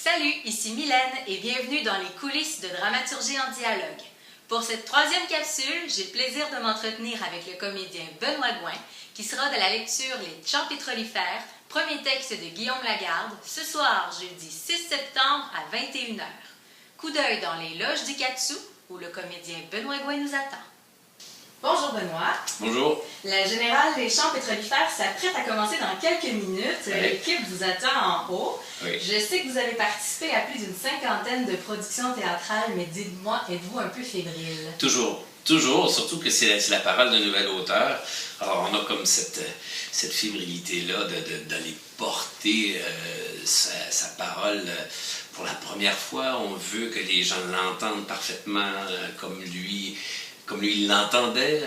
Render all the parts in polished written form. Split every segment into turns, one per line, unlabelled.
Salut, ici Mylène et bienvenue dans les coulisses de Dramaturgie en dialogue. Pour cette troisième capsule, j'ai le plaisir de m'entretenir avec le comédien Benoît Gouin qui sera de la lecture Les Champs pétrolifères, premier texte de Guillaume Lagarde, ce soir, jeudi 6 septembre à 21h. Coup d'œil dans les loges du Katsu où le comédien Benoît Gouin nous attend. Bonjour Benoît.
Bonjour.
La Générale des Champs pétrolifères s'apprête à commencer dans quelques minutes.
Oui.
L'équipe vous attend en haut.
Oui.
Je sais que vous avez participé à plus d'une cinquantaine de productions théâtrales, mais dites-moi, êtes-vous un peu fébrile?
Toujours, surtout que c'est la parole d'un nouvel auteur. Alors on a comme cette fébrilité-là d'aller porter sa parole pour la première fois. On veut que les gens l'entendent parfaitement comme lui il l'entendait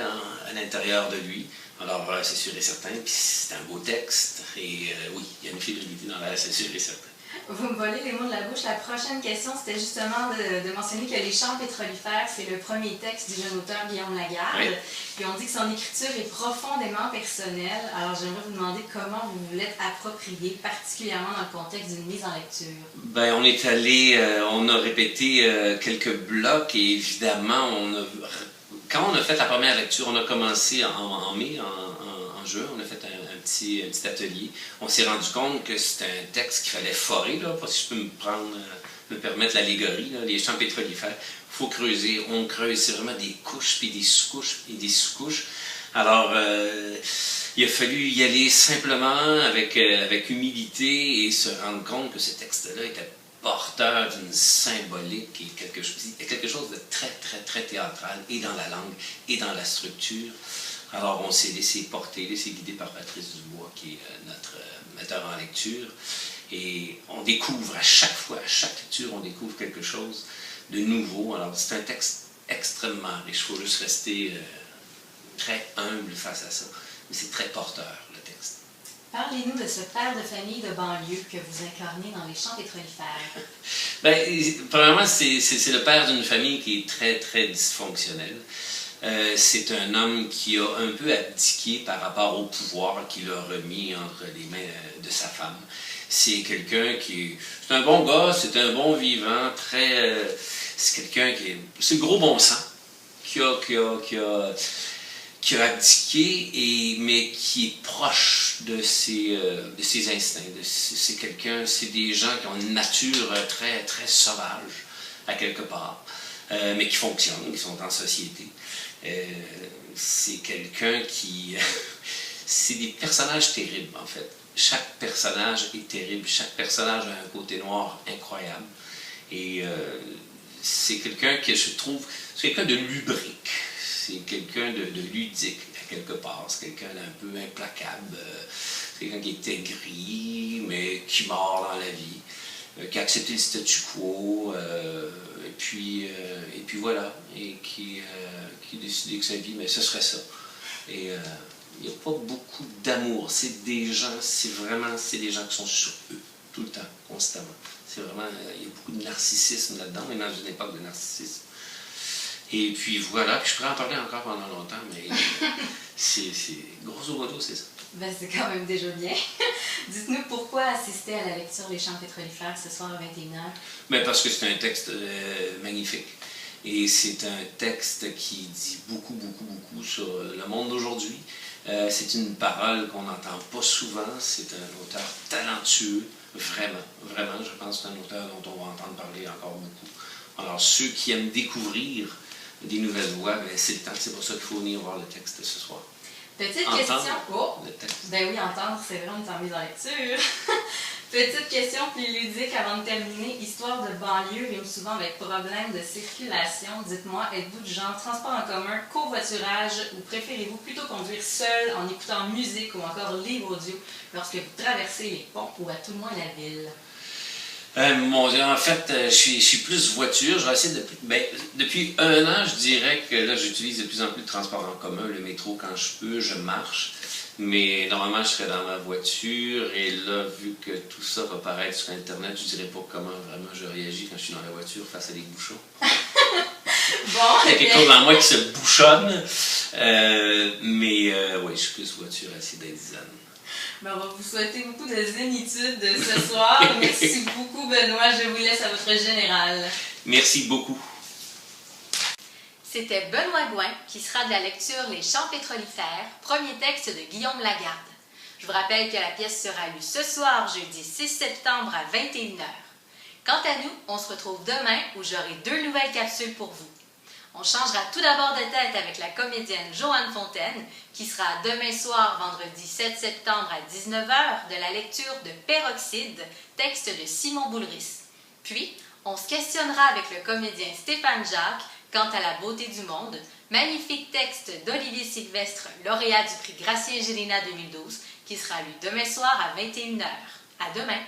à l'intérieur de lui. Alors, c'est sûr et certain, puis c'est un beau texte, et oui, il y a une fébrilité dans l'air, c'est sûr et certain.
Vous me volez les mots de la bouche. La prochaine question, c'était justement de mentionner que Les Champs pétrolifères, c'est le premier texte du jeune auteur Guillaume Lagarde.
Oui.
Puis on dit que son écriture est profondément personnelle. Alors, j'aimerais vous demander comment vous vous l'êtes approprié, particulièrement dans le contexte d'une mise en lecture.
Ben, on a répété quelques blocs, et évidemment, quand on a fait la première lecture, on a commencé en mai, en juin, on a fait un petit atelier. On s'est rendu compte que c'était un texte qu'il fallait forer, là, parce que je peux me permettre l'allégorie, là, les champs pétrolifères. Il faut creuser, on creuse, c'est vraiment des couches, puis des sous-couches, et des sous-couches. Alors, il a fallu y aller simplement, avec humilité, et se rendre compte que ce texte-là était porteur d'une symbolique et quelque chose de très, très, très théâtral, et dans la langue, et dans la structure. Alors, on s'est laissé porter, laissé guider par Patrice Dubois, qui est notre metteur en lecture. Et on découvre à chaque fois, à chaque lecture, on découvre quelque chose de nouveau. Alors, c'est un texte extrêmement riche. Il faut juste rester très humble face à ça. Mais c'est très porteur, le texte.
Parlez-nous de ce père de famille de banlieue que vous incarnez dans Les Champs pétrolifères.
Bien, premièrement, c'est le père d'une famille qui est très, très dysfonctionnelle. C'est un homme qui a un peu abdiqué par rapport au pouvoir qu'il a remis entre les mains de sa femme. C'est quelqu'un c'est un bon gars, c'est un bon vivant, c'est quelqu'un c'est le gros bon sens, qui a abdiqué, mais qui est proche de ses instincts. C'est des gens qui ont une nature très, très sauvage, à quelque part, mais qui fonctionnent, qui sont en société. C'est quelqu'un c'est des personnages terribles, en fait. Chaque personnage est terrible, chaque personnage a un côté noir incroyable. Et c'est quelqu'un que je trouve, c'est quelqu'un de lubrique. C'est quelqu'un de ludique, à quelque part. C'est quelqu'un d'un peu implacable. C'est quelqu'un qui est aigri, mais qui mord dans la vie. Qui a accepté le statu quo. Et puis voilà. Et qui a décidé que sa vie, mais ce serait ça. Et il n'y a pas beaucoup d'amour. C'est des gens qui sont sur eux, tout le temps, constamment. C'est vraiment, il y a beaucoup de narcissisme là-dedans, mais dans une époque de narcissisme. Et puis voilà, puis je pourrais en parler encore pendant longtemps, mais grosso modo, c'est ça.
Ben, c'est quand même déjà bien. Dites-nous pourquoi assister à la lecture Les Champs pétrolifères ce soir à 21h?
Ben parce que c'est un texte magnifique. Et c'est un texte qui dit beaucoup, beaucoup, beaucoup sur le monde d'aujourd'hui. C'est une parole qu'on n'entend pas souvent. C'est un auteur talentueux, vraiment, vraiment. Je pense que c'est un auteur dont on va entendre parler encore beaucoup. Alors, ceux qui aiment découvrir des nouvelles voix, ben, c'est le temps. C'est pour ça qu'il faut venir voir le texte ce soir.
Petite
entendre
question. Oh!
Le texte.
Ben oui, entendre, c'est vrai, on est en mise en lecture. Petite question plus ludique avant de terminer. Histoire de banlieue rime souvent avec problème de circulation. Dites-moi, êtes-vous du genre transport en commun, covoiturage, ou préférez-vous plutôt conduire seul en écoutant musique ou encore livre audio lorsque vous traversez les ponts ou à tout le moins la ville?
Mon Dieu, en fait, je suis plus voiture. Je vais essayer depuis 1 an, je dirais que là, j'utilise de plus en plus de transport en commun, le métro quand je peux, je marche. Mais normalement, je serais dans ma voiture. Et là, vu que tout ça va paraître sur Internet, je ne dirais pas comment vraiment je réagis quand je suis dans la voiture face à des bouchons.
Bon,
il y a quelque chose en moi qui se bouchonne. Oui, je suis plus voiture, essayer d'être zen.
Ben, on va vous souhaiter beaucoup de zénitude ce soir. Merci beaucoup, Benoît. Je vous laisse à votre général.
Merci beaucoup.
C'était Benoît Gouin qui sera de la lecture Les Champs pétrolifères, premier texte de Guillaume Lagarde. Je vous rappelle que la pièce sera lue ce soir, jeudi 6 septembre à 21h. Quant à nous, on se retrouve demain où j'aurai 2 nouvelles capsules pour vous. On changera tout d'abord de tête avec la comédienne Joanne Fontaine, qui sera demain soir, vendredi 7 septembre à 19h, de la lecture de Peroxyde, texte de Simon Boulris. Puis, on se questionnera avec le comédien Stéphane Jacques quant à la beauté du monde, magnifique texte d'Olivier Sylvestre, lauréat du prix Gratien Gélina 2012, qui sera lu demain soir à 21h. À demain!